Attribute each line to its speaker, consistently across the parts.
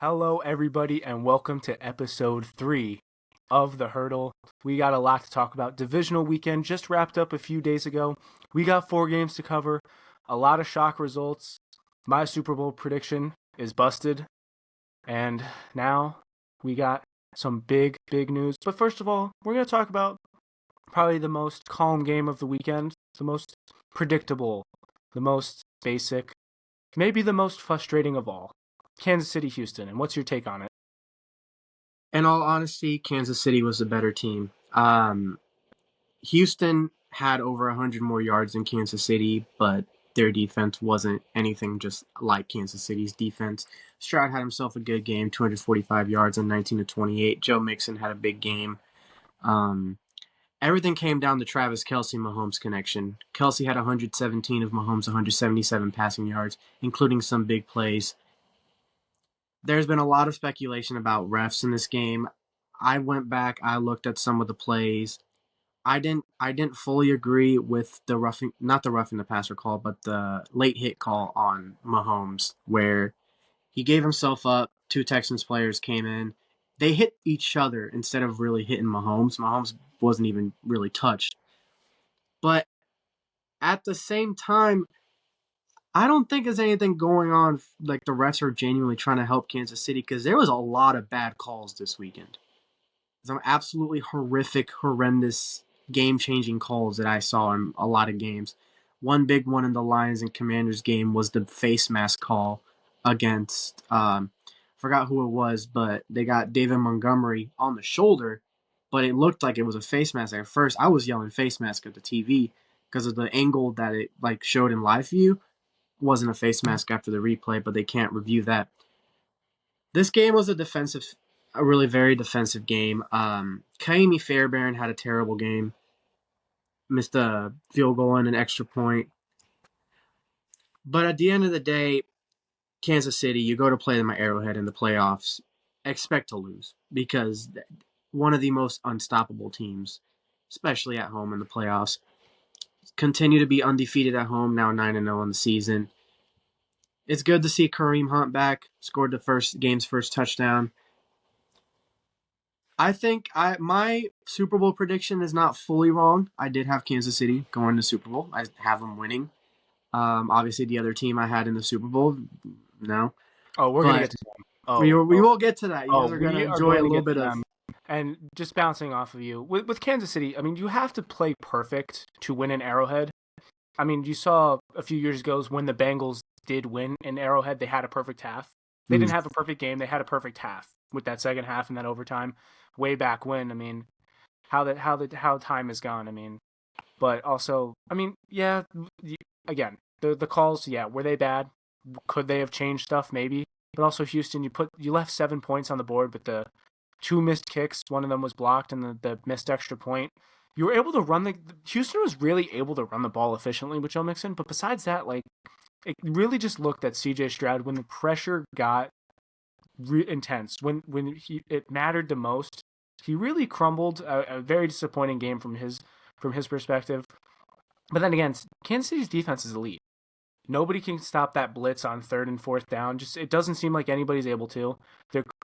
Speaker 1: Hello, everybody, and welcome to episode 3 of The Hurdle. We got a lot to talk about. Divisional weekend just wrapped up a few days ago. We got 4 games to cover, a lot of shock results. My Super Bowl prediction is busted, and now we got some big news. But first of all, we're going to talk about probably the most calm game of the weekend, the most predictable, the most basic, maybe the most frustrating of all. Kansas City, Houston, and what's your take on it?
Speaker 2: In all honesty, Kansas City was the better team. Houston had over 100 more yards than Kansas City, but their defense wasn't anything just like Kansas City's defense. Stroud had himself a good game, 245 yards on 19 to 28. Joe Mixon had a big game. Um, Everything came down to Travis Kelce Mahomes connection. Kelce had 117 of Mahomes' 177 passing yards, including some big plays. There's been a lot of speculation about refs in this game. I went back, I looked at some of the plays. I didn't fully agree with the roughing, not the roughing the passer call, but the late hit call on Mahomes where he gave himself up. Two Texans players came in. They hit each other instead of really hitting Mahomes. Mahomes wasn't even really touched. But at the same time, I don't think there's anything going on like the refs are genuinely trying to help Kansas City because there was a lot of bad calls this weekend. Some absolutely horrific, horrendous, game-changing calls that I saw in a lot of games. One big one in the Lions and Commanders game was the face mask call against forgot who it was, but they got David Montgomery on the shoulder, but it looked like it was a face mask at first. I was yelling face mask at the TV because of the angle that it like showed in live view. Wasn't a face mask after the replay, but they can't review that. This game was a really very defensive game. Kaimi Fairbairn had a terrible game, missed a field goal and an extra point. But at the end of the day, Kansas City, you go to play them at Arrowhead in the playoffs, expect to lose because one of the most unstoppable teams, especially at home in the playoffs, continue to be undefeated at home, now 9-0 in the season. It's good to see Kareem Hunt back, scored the game's first touchdown. I think my Super Bowl prediction is not fully wrong. I did have Kansas City going to Super Bowl. I have them winning. Obviously, the other team I had in the Super Bowl, no.
Speaker 1: Oh, we're gonna
Speaker 2: But
Speaker 1: get to them.
Speaker 2: we will get to that. You guys are going to
Speaker 1: We are
Speaker 2: enjoy
Speaker 1: going
Speaker 2: a
Speaker 1: to
Speaker 2: little
Speaker 1: get to
Speaker 2: bit of.
Speaker 1: them. And just bouncing off of you with Kansas City, I mean, you have to play perfect to win an Arrowhead. I mean, you saw a few years ago when the Bengals did win in Arrowhead, they had a perfect half. They
Speaker 2: Mm,
Speaker 1: didn't have a perfect game; they had a perfect half with that second half and that overtime. Way back when, I mean, how time has gone. I mean, but also, I mean, yeah, again, the calls, yeah, were they bad? Could they have changed stuff? Maybe. But also Houston, you left 7 points on the board with the two missed kicks. One of them was blocked, and the missed extra point. You were able to run the Houston was really able to run the ball efficiently with Joe Mixon. But besides that, like it really just looked at C.J. Stroud when the pressure got intense, it mattered the most. He really crumbled. A very disappointing game from his perspective. But then again, Kansas City's defense is elite. Nobody can stop that blitz on third and fourth down. Just it doesn't seem like anybody's able to.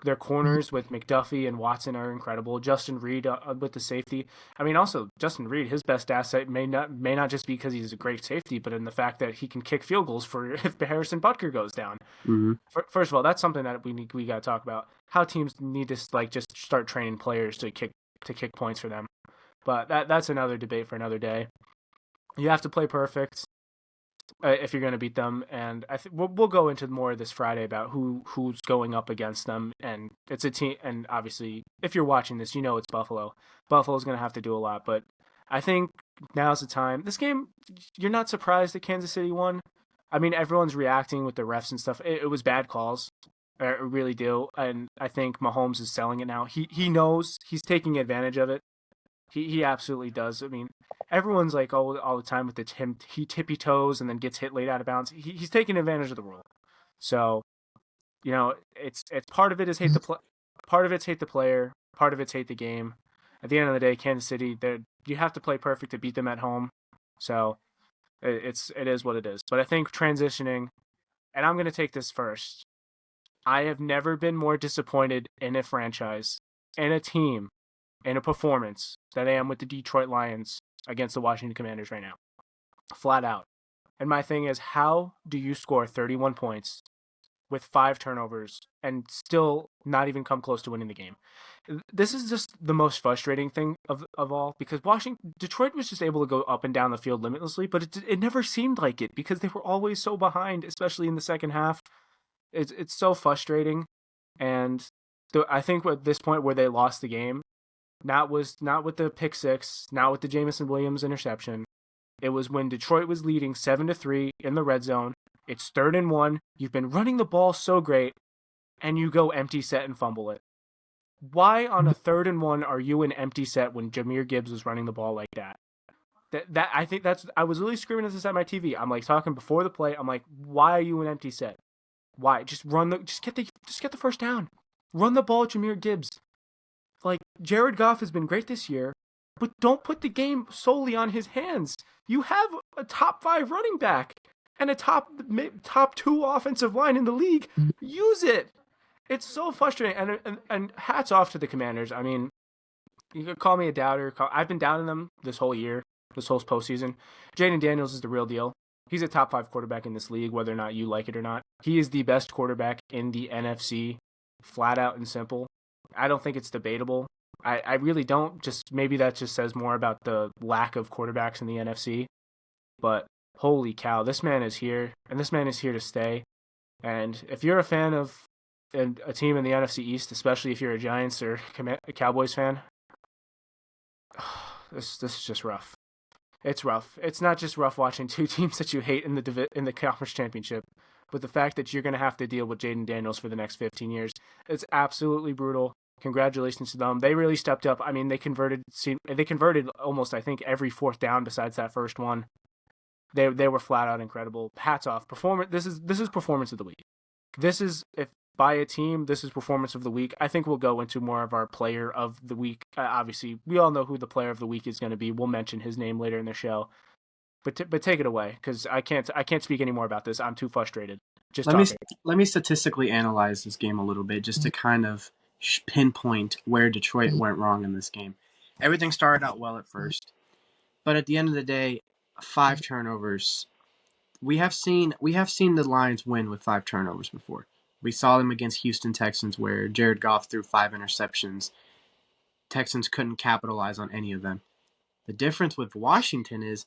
Speaker 1: Their corners with McDuffie and Watson are incredible. Justin Reed with the safety. I mean, also Justin Reed, his best asset may not just be because he's a great safety, but in the fact that he can kick field goals for if Harrison Butker goes down.
Speaker 2: mm-hmm.
Speaker 1: First of all, that's something that we got to talk about. How teams need to like just start training players to kick points for them. But that's another debate for another day. You have to play perfect if you're going to beat them. And I think we'll go into more this Friday about who's going up against them. And it's a team. And obviously, if you're watching this, you know it's Buffalo. Buffalo's going to have to do a lot. But I think now's the time. This game, you're not surprised that Kansas City won. I mean, everyone's reacting with the refs and stuff. It was bad calls. I really do. And I think Mahomes is selling it now. He knows he's taking advantage of it. He absolutely does. I mean, everyone's like all the time with he tippy toes and then gets hit late out of bounds. He's taking advantage of the rule. So it's part of it is part of it's hate the player, part of it's hate the game. At the end of the day, Kansas City, you have to play perfect to beat them at home. So it is what it is. But I think transitioning, and I'm going to take this first. I have never been more disappointed in a franchise, in a team, in a performance than I am with the Detroit Lions against the Washington Commanders right now. Flat out. And my thing is, how do you score 31 points with 5 turnovers and still not even come close to winning the game? This is just the most frustrating thing of all, because Detroit was just able to go up and down the field limitlessly, but it never seemed like it because they were always so behind, especially in the second half. It's so frustrating, and I think at this point where they lost the game, not with the pick six, not with the Jamison Williams interception. It was when Detroit was leading 7-3 in the red zone. It's 3rd and 1. You've been running the ball so great, and you go empty set and fumble it. Why on a 3rd and 1 are you in empty set when Jahmyr Gibbs was running the ball like that? That I think that's I was really screaming at this at my TV. I'm like talking before the play. I'm like, why are you in empty set? Why? Just get the first down. Run the ball, Jahmyr Gibbs. Like, Jared Goff has been great this year, but don't put the game solely on his hands. You have a top 5 running back and a top 2 offensive line in the league. Use it. It's so frustrating. And hats off to the Commanders. I mean, you could call me a doubter. I've been doubting them this whole year, this whole postseason. Jaden Daniels is the real deal. He's a top 5 quarterback in this league, whether or not you like it or not. He is the best quarterback in the NFC, flat out and simple. I don't think it's debatable. I really don't. Just maybe that just says more about the lack of quarterbacks in the NFC. But holy cow, this man is here, and this man is here to stay. And if you're a fan of a team in the NFC East, especially if you're a Giants or a Cowboys fan, this is just rough. It's rough. It's not just rough watching 2 teams that you hate in the conference championship, but the fact that you're going to have to deal with Jaden Daniels for the next 15 years. It's absolutely brutal. Congratulations to them. They really stepped up. I mean, they converted almost, I think, every 4th down besides that first one. They were flat out incredible. Hats off. This is performance of the week. This is, if by a team, this is performance of the week. I think we'll go into more of our player of the week. Obviously, we all know who the player of the week is going to be. We'll mention his name later in the show. But take it away, because I can't speak anymore about this. I'm too frustrated.
Speaker 2: Let me statistically analyze this game a little bit, just to kind of pinpoint where Detroit went wrong in this game. Everything started out well at first, but at the end of the day, 5 turnovers. We have seen the Lions win with 5 turnovers before. We saw them against Houston Texans, where Jared Goff threw 5 interceptions. Texans couldn't capitalize on any of them. The difference with Washington is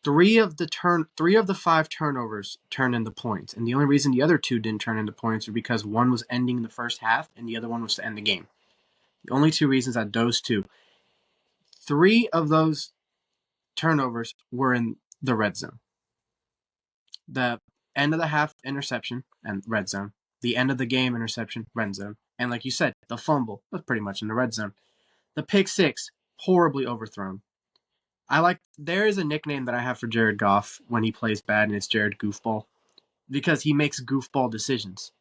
Speaker 2: 3 of the 5 turnovers turned into points, and the only reason the other 2 didn't turn into points was because one was ending the first half and the other one was to end the game. The only 2 reasons that those 2. 3 of those turnovers were in the red zone. The end of the half interception and red zone. The end of the game interception, red zone. And like you said, the fumble was pretty much in the red zone. The pick 6, horribly overthrown. There is a nickname that I have for Jared Goff when he plays bad, and it's Jared Goofball, because he makes goofball decisions.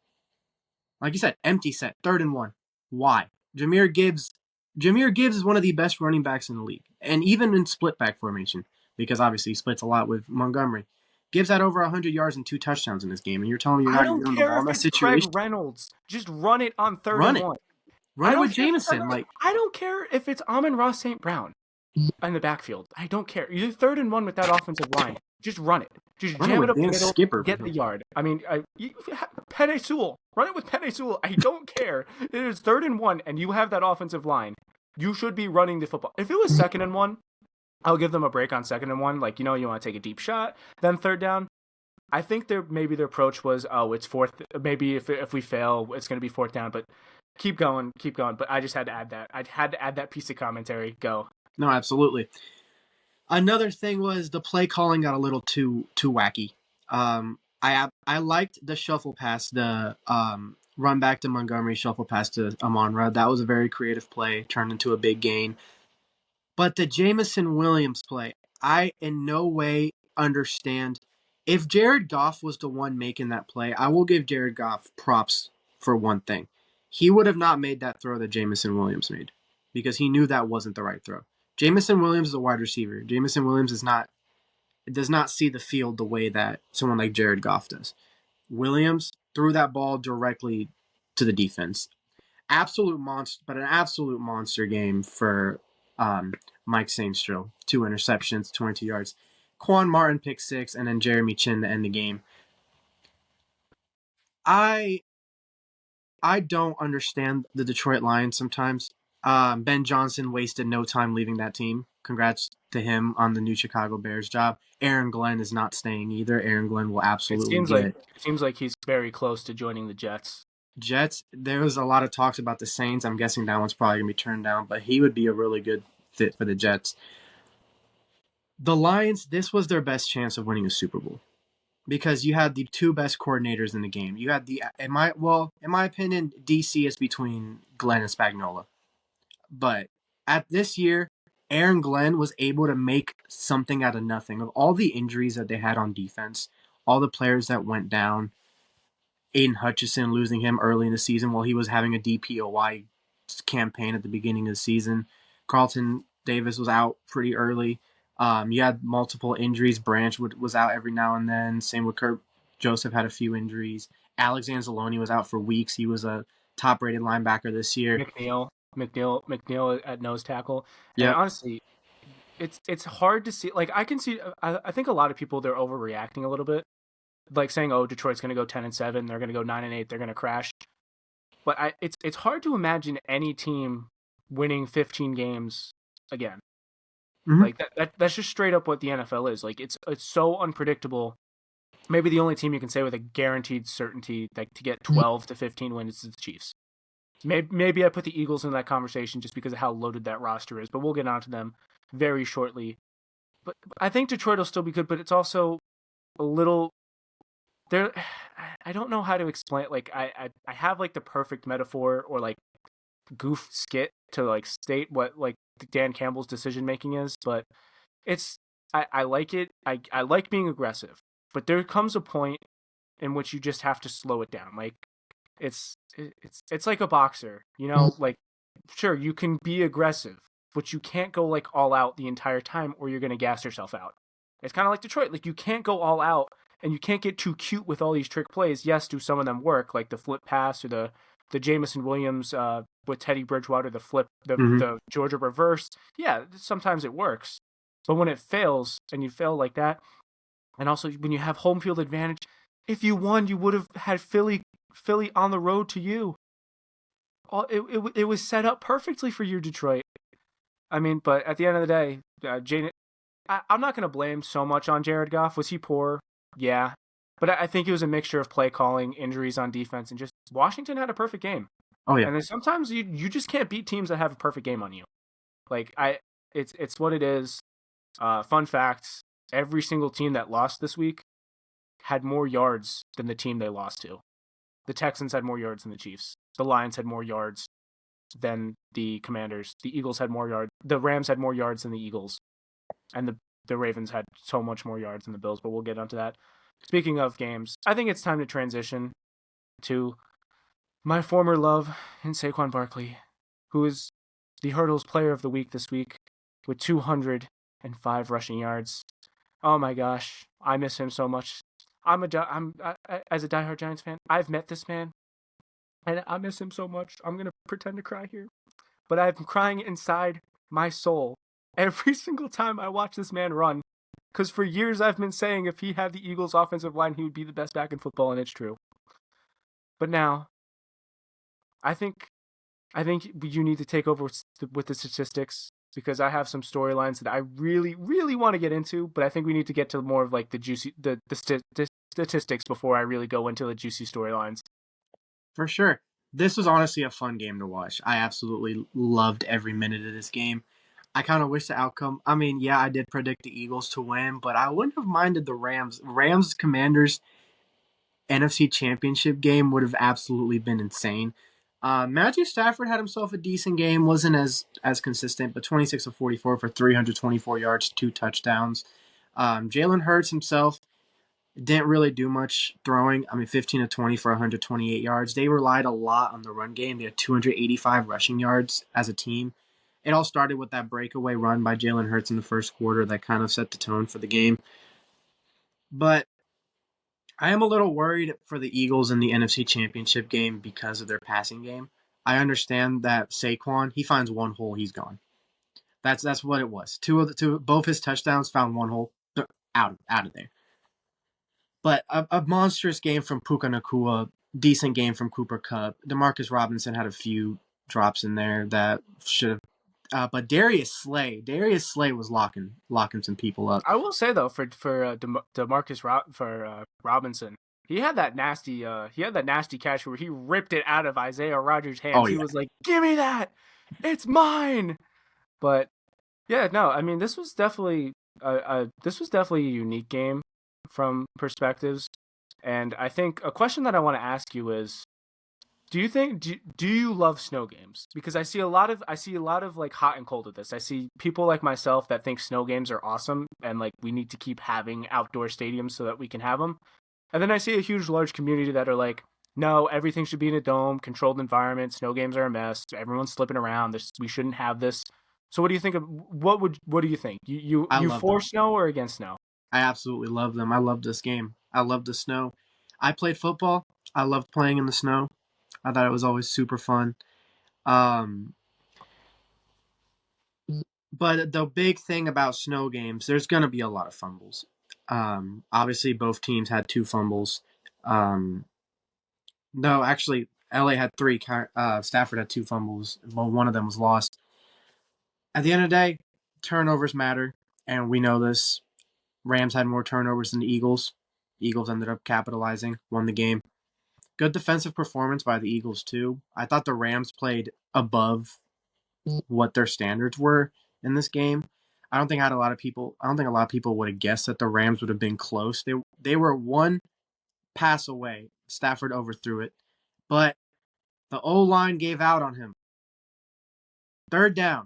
Speaker 2: Like you said, empty set, 3rd and 1. Why? Jahmyr Gibbs is one of the best running backs in the league, and even in split back formation, because obviously he splits a lot with Montgomery. Gibbs had over 100 yards and 2 touchdowns in this game, and you're telling me you're not
Speaker 1: going to
Speaker 2: getting the ball in that situation?
Speaker 1: Craig Reynolds. Just run it on 3rd
Speaker 2: Run
Speaker 1: and
Speaker 2: it.
Speaker 1: 1.
Speaker 2: Run it with Jameson.
Speaker 1: I don't care if it's Amon-Ra St. Brown in the backfield. I don't care. You're 3rd and 1 with that offensive line. Just run it. Just jam it up the middle.
Speaker 2: Skipper.
Speaker 1: Get the yard. I mean, Penei Sewell. Run it with Penei Sewell. I don't care. It is 3rd and 1, and you have that offensive line. You should be running the football. If it was 2nd and 1, I'll give them a break on 2nd and 1. Like, you want to take a deep shot. Then 3rd down. I think maybe their approach was, it's 4th. Maybe if we fail, it's going to be 4th down. But keep going. But I just had to add that. I had to add that piece of commentary. Go.
Speaker 2: No, absolutely. Another thing was the play calling got a little too wacky. I liked the shuffle pass, the run back to Montgomery, shuffle pass to Amon-Ra. That was a very creative play, turned into a big gain. But the Jamison Williams play, I in no way understand. If Jared Goff was the one making that play, I will give Jared Goff props for one thing. He would have not made that throw that Jamison Williams made, because he knew that wasn't the right throw. Jamison Williams is a wide receiver. Jamison Williams does not see the field the way that someone like Jared Goff does. Williams threw that ball directly to the defense. Absolute monster, but an absolute monster game for um, Mike Sainstro. 2 interceptions, 22 yards. Quan Martin pick six, and then Jeremy Chin to end the game. I I don't understand the Detroit Lions sometimes. Ben Johnson wasted no time leaving that team. Congrats to him on the new Chicago Bears job. Aaron Glenn is not staying either. Aaron Glenn will
Speaker 1: It
Speaker 2: absolutely
Speaker 1: seems like
Speaker 2: get
Speaker 1: he's very close to joining the Jets.
Speaker 2: Jets. There was a lot of talks about the Saints. I'm guessing that one's probably gonna be turned down, but he would be a really good fit for the Jets. The Lions, this was their best chance of winning a Super Bowl because you had the two best coordinators in the game. You had in my opinion, DC is between Glenn and Spagnuolo. But at this year, Aaron Glenn was able to make something out of nothing. Of all the injuries that they had on defense, all the players that went down, Aiden Hutchinson losing him early in the season while he was having a DPOY campaign at the beginning of the season. Carlton Davis was out pretty early. You had multiple injuries. Branch was out every now and then. Same with Kurt Joseph had a few injuries. Alex Anzalone was out for weeks. He was a top-rated linebacker this year.
Speaker 1: McNeil at nose tackle, and
Speaker 2: Yep.
Speaker 1: honestly, it's hard to see. Like I can see, I think a lot of people they're overreacting a little bit, like saying, "Oh, Detroit's going to go 10-7, they're going to go 9-8, they're going to crash." But it's hard to imagine any team winning 15 games again.
Speaker 2: Mm-hmm.
Speaker 1: Like that's just straight up what the NFL is. Like it's so unpredictable. Maybe the only team you can say with a guaranteed certainty like to get 12 to 15 wins is the Chiefs. Maybe I put the Eagles in that conversation just because of how loaded that roster is, but we'll get onto them very shortly. But I think Detroit will still be good, but it's also a little there. I don't know how to explain it. Like I have like the perfect metaphor or like goof skit to like state what like Dan Campbell's decision making is, but it's I like it. I like being aggressive, but there comes a point in which you just have to slow it down. Like it's like a boxer, you know, like sure you can be aggressive, but you can't go like all out the entire time or you're gonna gas yourself out. It's kind of like Detroit, like you can't go all out and you can't get too cute with all these trick plays. Yes, do some of them work, like the flip pass or the Jamison Williams with Teddy Bridgewater, the flip,
Speaker 2: Mm-hmm.
Speaker 1: the Georgia reverse. Yeah, sometimes it works, but when it fails and you fail like that, and also when you have home field advantage, if you won, you would have had Philly on the road to you. It was set up perfectly for you, Detroit. I mean, but at the end of the day, I'm not going to blame so much on Jared Goff. Was he poor? Yeah. But I think it was a mixture of play calling, injuries on defense, and just Washington had a perfect game.
Speaker 2: Oh yeah.
Speaker 1: And then sometimes you just can't beat teams that have a perfect game on you. Like it's what it is. Fun facts: every single team that lost this week had more yards than the team they lost to. The Texans had more yards than the Chiefs. The Lions had more yards than the Commanders. The Eagles had more yards. The Rams had more yards than the Eagles, and the Ravens had so much more yards than the Bills. But we'll get onto that. Speaking of games, I think it's time to transition to my former love in Saquon Barkley, who is the Hurdles Player of the Week this week with 205 rushing yards. Oh my gosh, I miss him so much. As a diehard Giants fan, I've met this man, and I miss him so much. I'm gonna pretend to cry here, but I'm crying inside my soul every single time I watch this man run. Because for years I've been saying if he had the Eagles' offensive line, he would be the best back in football, and it's true. But now, I think I think you need to take over with the statistics because I have some storylines that I really, really want to get into. But I think we need to get to more of like the juicy the statistics before I really go into the juicy storylines.
Speaker 2: For sure. This was honestly a fun game to watch. I absolutely loved every minute of this game. I kind of wish the outcome. I mean, yeah, I did predict the Eagles to win, but I wouldn't have minded the Rams. Rams Commanders NFC Championship game would have absolutely been insane. Matthew Stafford had himself a decent game. Wasn't as consistent, but 26 of 44 for 324 yards, 2 touchdowns. Jalen Hurts himself didn't really do much throwing. I mean, 15 to 20 for 128 yards. They relied a lot on the run game. They had 285 rushing yards as a team. It all started with that breakaway run by Jalen Hurts in the first quarter that kind of set the tone for the game. But I am a little worried for the Eagles in the NFC Championship game because of their passing game. I understand that Saquon, he finds one hole, he's gone. That's what it was. Both his touchdowns found one hole. They're out of there. But a monstrous game from Puka Nakua, decent game from Cooper Kupp. Demarcus Robinson had a few drops in there that should have. But Darius Slay was locking some people up.
Speaker 1: I will say though, for Demarcus Robinson, he had that nasty catch where he ripped it out of Isaiah Rogers'
Speaker 2: Oh
Speaker 1: hands. He
Speaker 2: yeah,
Speaker 1: was like, "Give me that, it's mine." But yeah, no, I mean this was definitely a unique game from perspectives, and I think a question that I want to ask you is, do you love snow games? Because I see a lot of like hot and cold of this. I see people like myself that think snow games are awesome and like we need to keep having outdoor stadiums so that we can have them. And then I see a huge large community that are like, no, everything should be in a dome, controlled environment. Snow games are a mess. Everyone's slipping around. We shouldn't have this. So what do you think of what do you think?
Speaker 2: I
Speaker 1: You
Speaker 2: love
Speaker 1: for
Speaker 2: them.
Speaker 1: snow or against snow?
Speaker 2: I absolutely love them. I love this game. I love the snow. I played football. I loved playing in the snow. I thought it was always super fun. Um, but the big thing about snow games, there's going to be a lot of fumbles. Obviously, both teams had two fumbles. Um, no, actually, LA had three. Stafford had two fumbles. Well, one of them was lost. At the end of the day, turnovers matter, and we know this. Rams had more turnovers than the Eagles. Eagles ended up capitalizing, won the game. Good defensive performance by the Eagles too. I thought the Rams played above what their standards were in this game. I don't think a lot of people would have guessed that the Rams would have been close. They were one pass away. Stafford overthrew it, but the O line gave out on him. Third down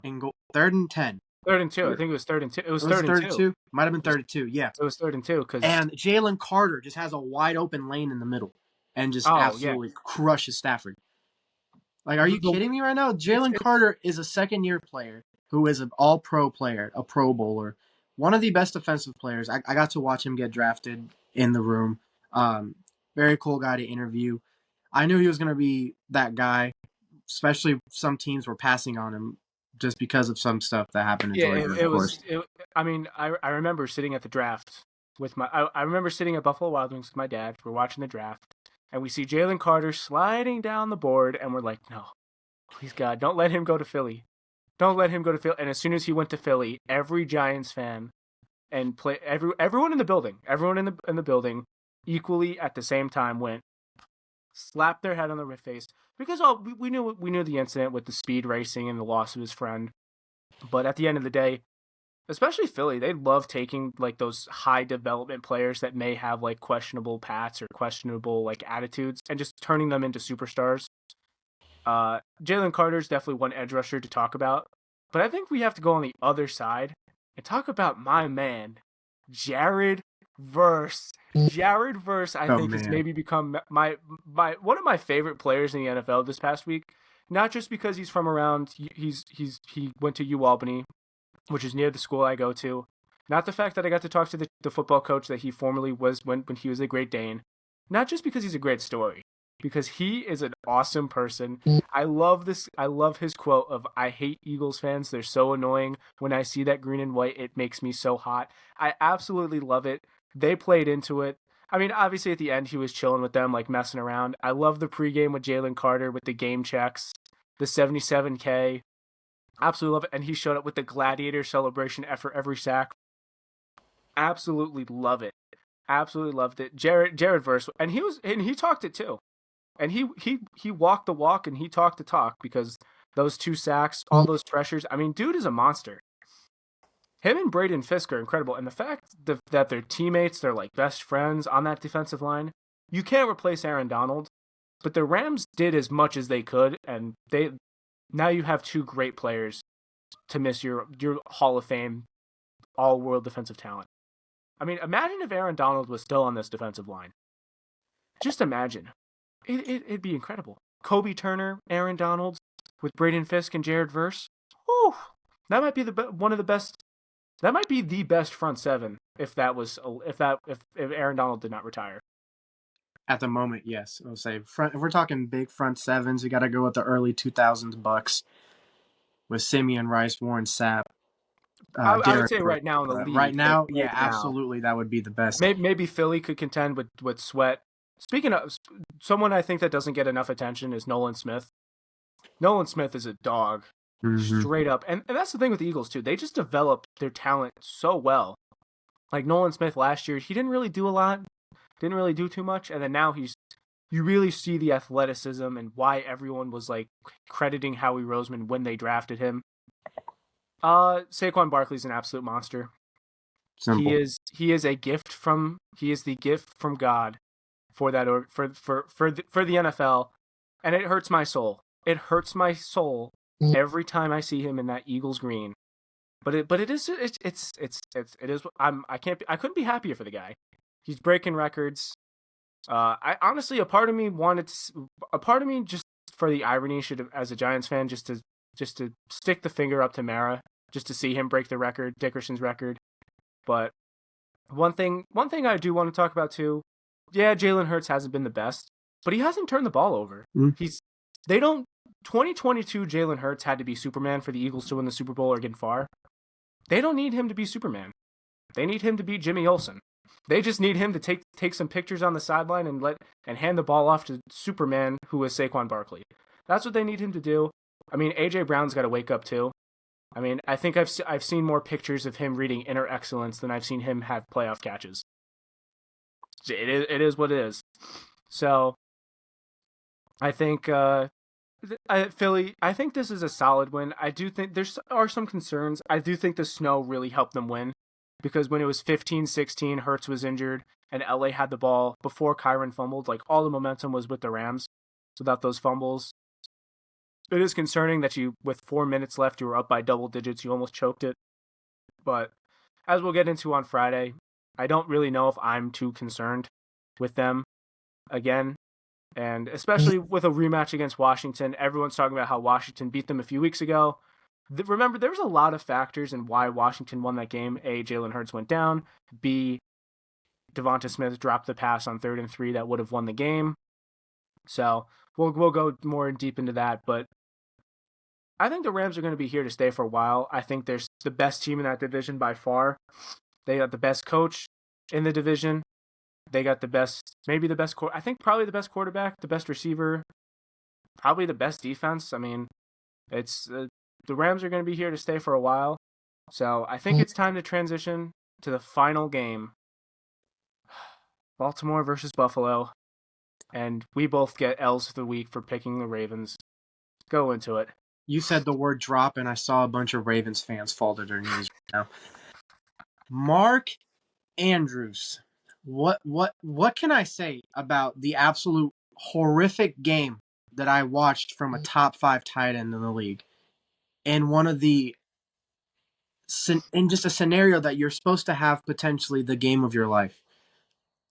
Speaker 2: and go 3rd and 10.
Speaker 1: Third and two. I think it was third and two. It was
Speaker 2: Was
Speaker 1: third
Speaker 2: it
Speaker 1: and
Speaker 2: third and
Speaker 1: two.
Speaker 2: two? Might have been 3rd and 2. Yeah.
Speaker 1: It was third and two because
Speaker 2: And Jalen Carter just has a wide open lane in the middle and just
Speaker 1: oh yeah,
Speaker 2: absolutely crushes Stafford. Like, are you
Speaker 1: the
Speaker 2: kidding me right now? Jalen
Speaker 1: it's
Speaker 2: Carter is a second-year player who is an all-pro player, a Pro Bowler, one of the best defensive players. I got to watch him get drafted in the room. Um, Very cool guy to interview. I knew he was going to be that guy, especially some teams were passing on him just because of some stuff that happened in
Speaker 1: yeah,
Speaker 2: Georgia, of course.
Speaker 1: I mean, I remember sitting at the draft with I remember sitting at Buffalo Wild Wings with my dad. We're watching the draft, and we see Jalen Carter sliding down the board, and we're like, no, please God, don't let him go to Philly. Don't let him go to Philly. And as soon as he went to Philly, every Giants fan and everyone in the building, everyone in the building, equally at the same time went slapped their head on their face because we knew the incident with the speed racing and the loss of his friend. But at the end of the day, especially Philly, they love taking like those high development players that may have like questionable paths or questionable like attitudes and just turning them into superstars. Jalen Carter's definitely one edge rusher to talk about, but I think we have to go on the other side and talk about my man, Jared Verse. Jared Verse, I
Speaker 2: Oh
Speaker 1: think, has
Speaker 2: man,
Speaker 1: maybe become my one of my favorite players in the NFL this past week. Not just because he's from around, he went to UAlbany, which is near the school I go to. Not the fact that I got to talk to the football coach that he formerly was when he was a Great Dane. Not just because he's a great story, because he is an awesome person. I love this. I love his quote of "I hate Eagles fans. They're so annoying. When I see that green and white, it makes me so hot." I absolutely love it. They played into it. I mean, obviously at the end he was chilling with them, like messing around. I love the pregame with Jalen Carter with the game checks, the 77K. Absolutely love it. And he showed up with the gladiator celebration after every sack. Absolutely love it. Absolutely loved it. Jared Verse, and he talked it too. And he walked the walk and he talked the talk because those two sacks, all those pressures. I mean, dude is a monster. Him and Braden Fisk are incredible, and the fact that they're teammates, they're like best friends on that defensive line. You can't replace Aaron Donald, but the Rams did as much as they could, and they now you have two great players to miss your Hall of Fame all world defensive talent. I mean, imagine if Aaron Donald was still on this defensive line. Just imagine. It'd be incredible. Kobe Turner, Aaron Donald, with Braden Fisk and Jared Verse. Whew, that might be one of the best. That might be the best front seven if Aaron Donald did not retire.
Speaker 2: At the moment, yes. I'll say front. If we're talking big front sevens, we got to go with the early 2000s Bucks with Simeon, Rice, Warren Sapp,
Speaker 1: I would
Speaker 2: Derrick
Speaker 1: say
Speaker 2: Rose.
Speaker 1: right now in the
Speaker 2: But right
Speaker 1: league, like
Speaker 2: now,
Speaker 1: right
Speaker 2: yeah,
Speaker 1: now,
Speaker 2: absolutely, that would be the best.
Speaker 1: maybe Philly could contend with Sweat. Speaking of someone, I think that doesn't get enough attention is Nolan Smith. Nolan Smith is a dog,
Speaker 2: Mm-hmm.
Speaker 1: straight up, and that's the thing with the Eagles too. They just develop their talent so well. Like Nolan Smith last year, he didn't really do a lot, didn't really do too much, and then now you really see the athleticism and why everyone was like crediting Howie Roseman when they drafted him. Saquon Barkley's an absolute monster.
Speaker 2: Simple.
Speaker 1: He is the gift from God for that or for the NFL, and it hurts my soul. It hurts my soul every time I see him in that Eagles green. But it is it is I couldn't be happier for the guy. He's breaking records. I honestly, a part of me just for the irony should have, as a Giants fan, just to stick the finger up to Mara, just to see him break the record, Dickerson's record. But one thing I do want to talk about too, yeah, Jalen Hurts hasn't been the best, but he hasn't turned the ball over.
Speaker 2: Mm.
Speaker 1: They don't 2022 Jalen Hurts had to be Superman for the Eagles to win the Super Bowl or get far. They don't need him to be Superman. They need him to be Jimmy Olsen. They just need him to take some pictures on the sideline and hand the ball off to Superman, who is Saquon Barkley. That's what they need him to do. I mean, AJ Brown's got to wake up too. I mean, I think I've seen more pictures of him reading Inner Excellence than I've seen him have playoff catches. It is what it is. So I think Philly. I think this is a solid win. I do think are some concerns. I do think the snow really helped them win because when it was 15-16, Hurts was injured and LA had the ball before Kyron fumbled. Like all the momentum was with the Rams. So without those fumbles, it is concerning that with 4 minutes left, you were up by double digits. You almost choked it. But as we'll get into on Friday, I don't really know if I'm too concerned with them again. And especially with a rematch against Washington, everyone's talking about how Washington beat them a few weeks ago. Remember, there was a lot of factors in why Washington won that game. A, Jalen Hurts went down. B, Devonta Smith dropped the pass on 3rd and 3 that would have won the game. So we'll go more deep into that. But I think the Rams are going to be here to stay for a while. I think they're the best team in that division by far. They got the best coach in the division. They got I think probably the best quarterback, the best receiver, probably the best defense. I mean, it's the Rams are going to be here to stay for a while. So I think it's time to transition to the final game. Baltimore versus Buffalo. And we both get L's of the week for picking the Ravens. Go into it.
Speaker 2: You said the word drop, and I saw a bunch of Ravens fans fall to their knees right now. Mark Andrews. What can I say about the absolute horrific game that I watched from a top 5 tight end in the league? And in just a scenario that you're supposed to have potentially the game of your life.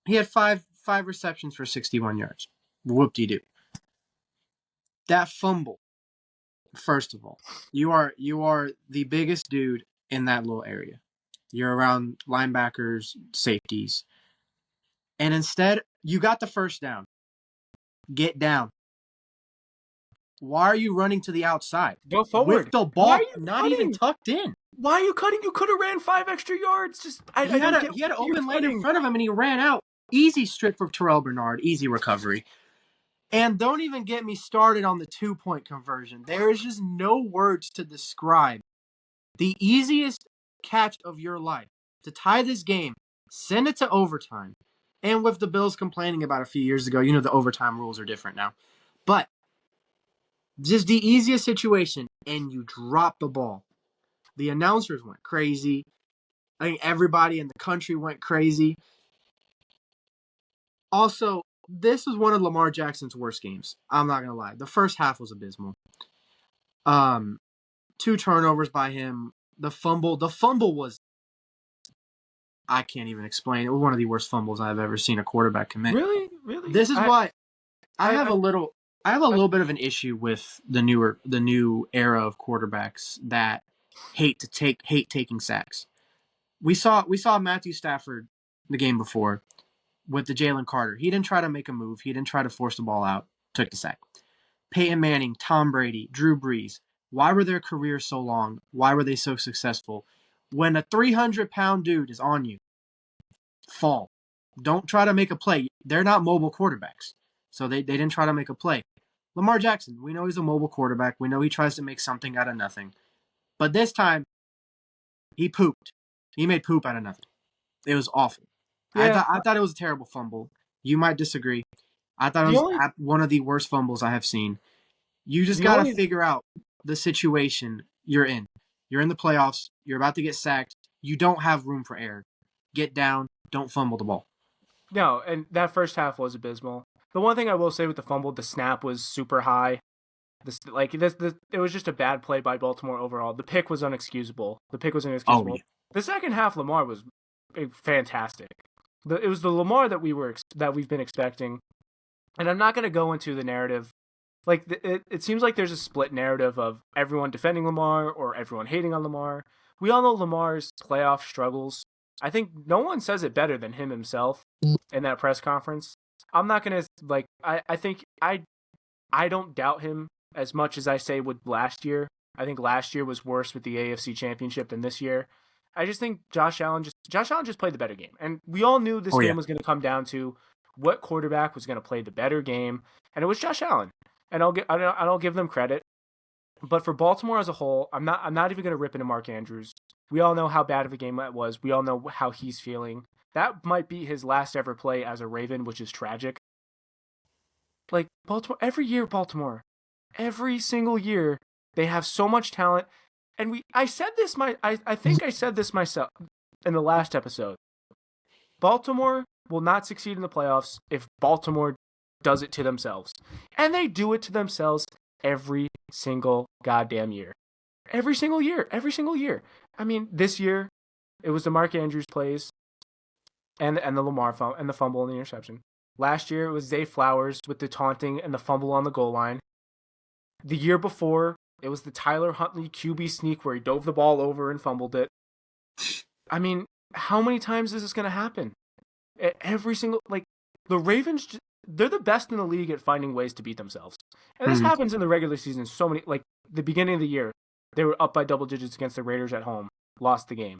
Speaker 2: He had five receptions for 61 yards. Whoop-de-doo. That fumble, first of all, you are the biggest dude in that little area. You're around linebackers, safeties. And instead, you got the first down. Get down. Why are you running to the outside?
Speaker 1: Go forward.
Speaker 2: With the ball not even tucked in.
Speaker 1: Why are you cutting? You could have ran 5 extra yards.
Speaker 2: He had an open lane in front of him, and he ran out. Easy strip for Terrell Bernard. Easy recovery. And don't even get me started on the 2-point conversion. There is just no words to describe the easiest catch of your life to tie this game, send it to overtime. And with the Bills complaining about a few years ago, the overtime rules are different now. But just the easiest situation, and you drop the ball. The announcers went crazy. I think everybody in the country went crazy. Also, this was one of Lamar Jackson's worst games. I'm not going to lie. The first half was abysmal. 2 turnovers by him. The fumble was, I can't even explain. It was one of the worst fumbles I've ever seen a quarterback commit.
Speaker 1: Really?
Speaker 2: This is why I have a little bit of an issue with the new era of quarterbacks that hate taking sacks. we saw Matthew Stafford the game before with the Jalen Carter. He didn't try to make a move. He didn't try to force the ball out. Took the sack. Peyton Manning, Tom Brady, Drew Brees. Why were their careers so long? Why were they so successful? When a 300-pound dude is on you, fall. Don't try to make a play. They're not mobile quarterbacks. So they didn't try to make a play. Lamar Jackson, we know he's a mobile quarterback. We know he tries to make something out of nothing. But this time, he pooped. He made poop out of nothing. It was awful.
Speaker 1: Yeah.
Speaker 2: I thought it was a terrible fumble. You might disagree. I thought it
Speaker 1: The
Speaker 2: was
Speaker 1: only
Speaker 2: one of the worst fumbles I have seen. You just
Speaker 1: the
Speaker 2: got to
Speaker 1: only
Speaker 2: figure out the situation you're in. You're in the playoffs. You're about to get sacked. You don't have room for error. Get down. Don't fumble the ball.
Speaker 1: No, and that first half was abysmal. The one thing I will say with the fumble, the snap was super high. It was just a bad play by Baltimore overall. The pick was unexcusable.
Speaker 2: Oh, yeah.
Speaker 1: The second half, Lamar was fantastic. It was the Lamar that we've been expecting. And I'm not going to go into the narrative. It seems like there's a split narrative of everyone defending Lamar or everyone hating on Lamar. We all know Lamar's playoff struggles. I think no one says it better than him himself in that press conference. I'm not going to I think I don't doubt him as much as I say with last year. I think last year was worse with the AFC Championship than this year. I just think Josh Allen just played the better game. And we all knew this
Speaker 2: Oh,
Speaker 1: game
Speaker 2: yeah.
Speaker 1: was going to come down to what quarterback was going to play the better game, and it was Josh Allen. And I'll give them credit. But for Baltimore as a whole, I'm not even going to rip into Mark Andrews. We all know how bad of a game that was. We all know how he's feeling. That might be his last ever play as a Raven, which is tragic. Like Baltimore, every single year, they have so much talent. And I think I said this myself in the last episode. Baltimore will not succeed in the playoffs if Baltimore does it to themselves. And they do it to themselves every single goddamn year. Every single year. I mean, this year, it was the Mark Andrews plays and the Lamar and the fumble and the interception. Last year, it was Zay Flowers with the taunting and the fumble on the goal line. The year before, it was the Tyler Huntley QB sneak where he dove the ball over and fumbled it. I mean, how many times is this going to happen? Every single, the Ravens, they're the best in the league at finding ways to beat themselves. And this happens in the regular season so many, the beginning of the year, they were up by double digits against the Raiders at home, lost the game.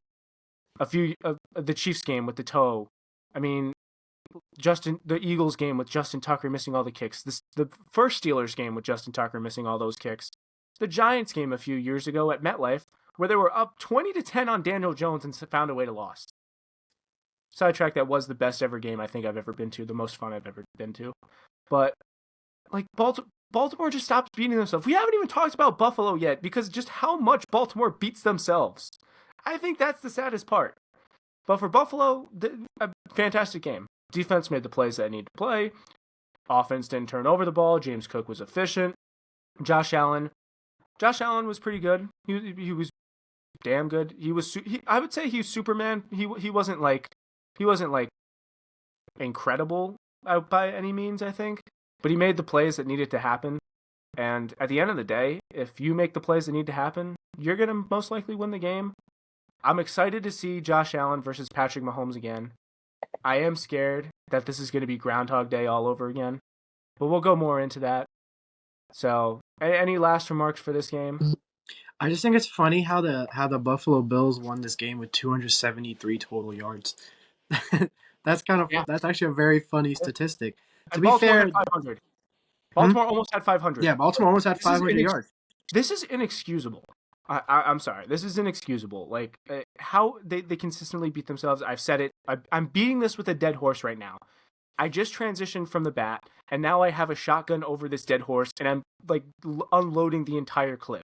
Speaker 1: The Chiefs game with the toe. I mean, the Eagles game with Justin Tucker missing all the kicks. The first Steelers game with Justin Tucker missing all those kicks. The Giants game a few years ago at MetLife, where they were up 20-10 on Daniel Jones and found a way to lose. Sidetrack, that was the best ever game I think I've ever been to, the most fun I've ever been to. But Baltimore just stopped beating themselves. We haven't even talked about Buffalo yet because just how much Baltimore beats themselves. I think that's the saddest part. But for Buffalo, a fantastic game. Defense made the plays that it needed to play. Offense didn't turn over the ball. James Cook was efficient. Josh Allen was pretty good. He was damn good. I would say he was Superman. He wasn't incredible by any means, I think. But he made the plays that needed to happen. And at the end of the day, if you make the plays that need to happen, you're going to most likely win the game. I'm excited to see Josh Allen versus Patrick Mahomes again. I am scared that this is going to be Groundhog Day all over again. But we'll go more into that. So, any last remarks for this game?
Speaker 2: I just think it's funny how the Buffalo Bills won this game with 273 total yards. That's actually a very funny statistic. To
Speaker 1: And
Speaker 2: be
Speaker 1: Baltimore
Speaker 2: fair,
Speaker 1: had 500. Baltimore almost had 500.
Speaker 2: yeah, Baltimore almost had 500 yards.
Speaker 1: This is inexcusable. I'm sorry. This is inexcusable. How they consistently beat themselves. I've said it. I'm beating this with a dead horse right now. I just transitioned from the bat, and now I have a shotgun over this dead horse, and I'm unloading the entire clip.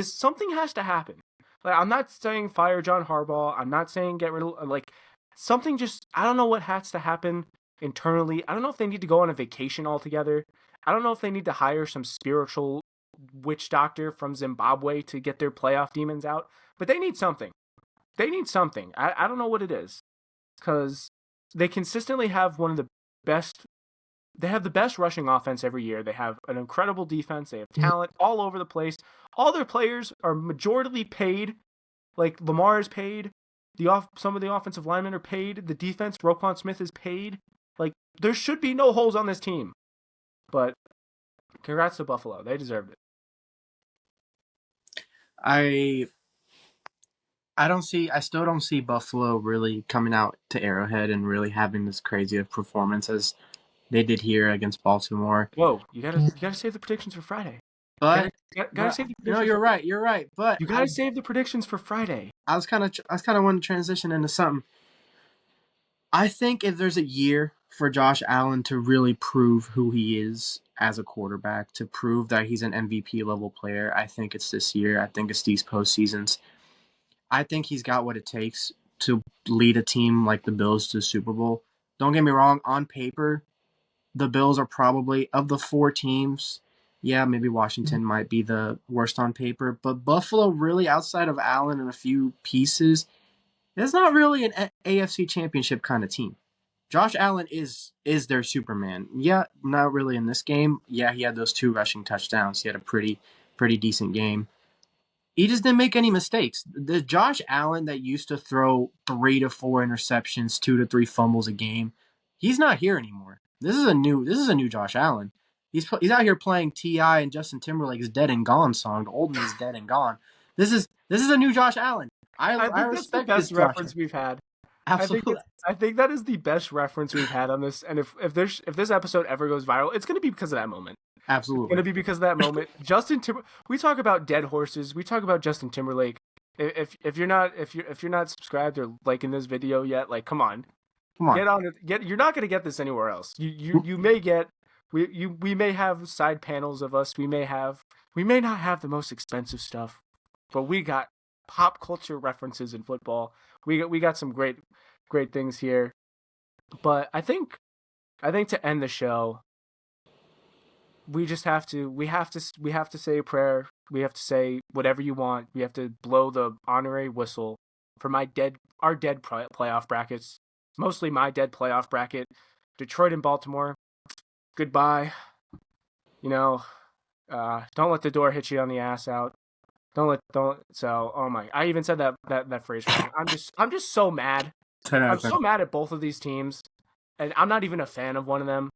Speaker 1: Something has to happen. I'm not saying fire John Harbaugh. I'm not saying get rid of something. Just I don't know what has to happen internally. I don't know if they need to go on a vacation altogether. I don't know if they need to hire some spiritual witch doctor from Zimbabwe to get their playoff demons out. But they need something. I don't know what it is, because they consistently have one of the best. They have the best rushing offense every year. They have an incredible defense. They have talent all over the place. All their players are majorly paid. Lamar is paid. Some of the offensive linemen are paid. The defense, Roquan Smith is paid. Like, there should be no holes on this team. But congrats to Buffalo. They deserved it.
Speaker 2: I still don't see Buffalo really coming out to Arrowhead and really having this crazy of performance as they did here against Baltimore.
Speaker 1: Whoa, you gotta save the predictions for Friday.
Speaker 2: But
Speaker 1: Gotta save the
Speaker 2: no,
Speaker 1: predictions.
Speaker 2: you're right. But
Speaker 1: You gotta save the predictions for Friday.
Speaker 2: I was kind of wanting to transition into something. I think if there's a year for Josh Allen to really prove who he is as a quarterback, to prove that he's an MVP level player, I think it's this year. I think it's these postseasons. I think he's got what it takes to lead a team like the Bills to the Super Bowl. Don't get me wrong, on paper, the Bills are probably, of the four teams, yeah, maybe Washington might be the worst on paper, but Buffalo, really, outside of Allen and a few pieces, it's not really an AFC championship kind of team. Josh Allen is their Superman. Yeah, not really in this game. Yeah, he had those 2 rushing touchdowns. He had a pretty decent game. He just didn't make any mistakes. The Josh Allen that used to throw 3 to 4 interceptions, 2 to 3 fumbles a game, he's not here anymore. This is a new Josh Allen. He's out here playing T.I. and Justin Timberlake's "Dead and Gone" song. The old man's dead and gone. This is a new Josh Allen. I
Speaker 1: think that's the
Speaker 2: respect this
Speaker 1: best
Speaker 2: Josh
Speaker 1: reference we've had.
Speaker 2: Absolutely.
Speaker 1: I think that is the best reference we've had on this. And if this episode ever goes viral, it's gonna be because of that moment.
Speaker 2: Absolutely.
Speaker 1: It's gonna be because of that moment. We talk about dead horses. We talk about Justin Timberlake. If you're not subscribed or liking this video yet, like, come on. Get on it. You're not gonna get this anywhere else. You may get we may have side panels of us. We may not have the most expensive stuff, but we got pop culture references in football. We got some great things here. But I think to end the show, we have to say a prayer. We have to say whatever you want. We have to blow the honorary whistle for our dead playoff brackets. Mostly my dead playoff bracket. Detroit and Baltimore. Goodbye. Don't let the door hit you on the ass out. Oh my! I even said that phrase wrong. I'm just so mad. I'm so mad at both of these teams, and I'm not even a fan of one of them.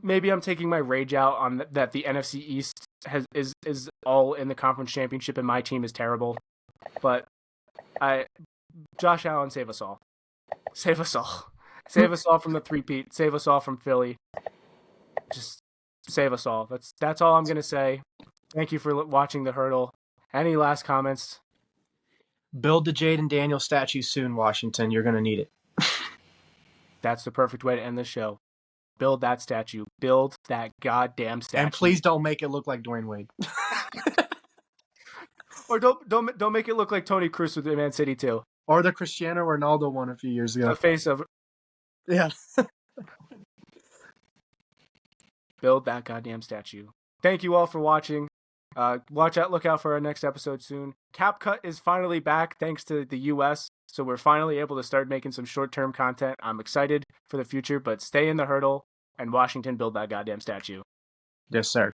Speaker 1: Maybe I'm taking my rage out on that the NFC East is all in the conference championship, and my team is terrible. But Josh Allen, save us all. Save us all. Save us all from the three-peat. Save us all from Philly. Just save us all. That's all I'm gonna say. Thank you for watching The Hurdle. Any last comments?
Speaker 2: Build the Jaden Daniel statue soon, Washington. You're gonna need it.
Speaker 1: That's the perfect way to end the show. Build that statue. Build that goddamn statue.
Speaker 2: And please don't make it look like Dwayne Wade.
Speaker 1: Or don't make it look like Tony Cruz with Man City too.
Speaker 2: Or the Cristiano Ronaldo one a few years ago.
Speaker 1: The face of.
Speaker 2: Yeah.
Speaker 1: Build that goddamn statue. Thank you all for watching. Look out for our next episode soon. CapCut is finally back thanks to the US, so we're finally able to start making some short-term content. I'm excited for the future, but stay in the hurdle and Washington build that goddamn statue.
Speaker 2: Yes, sir.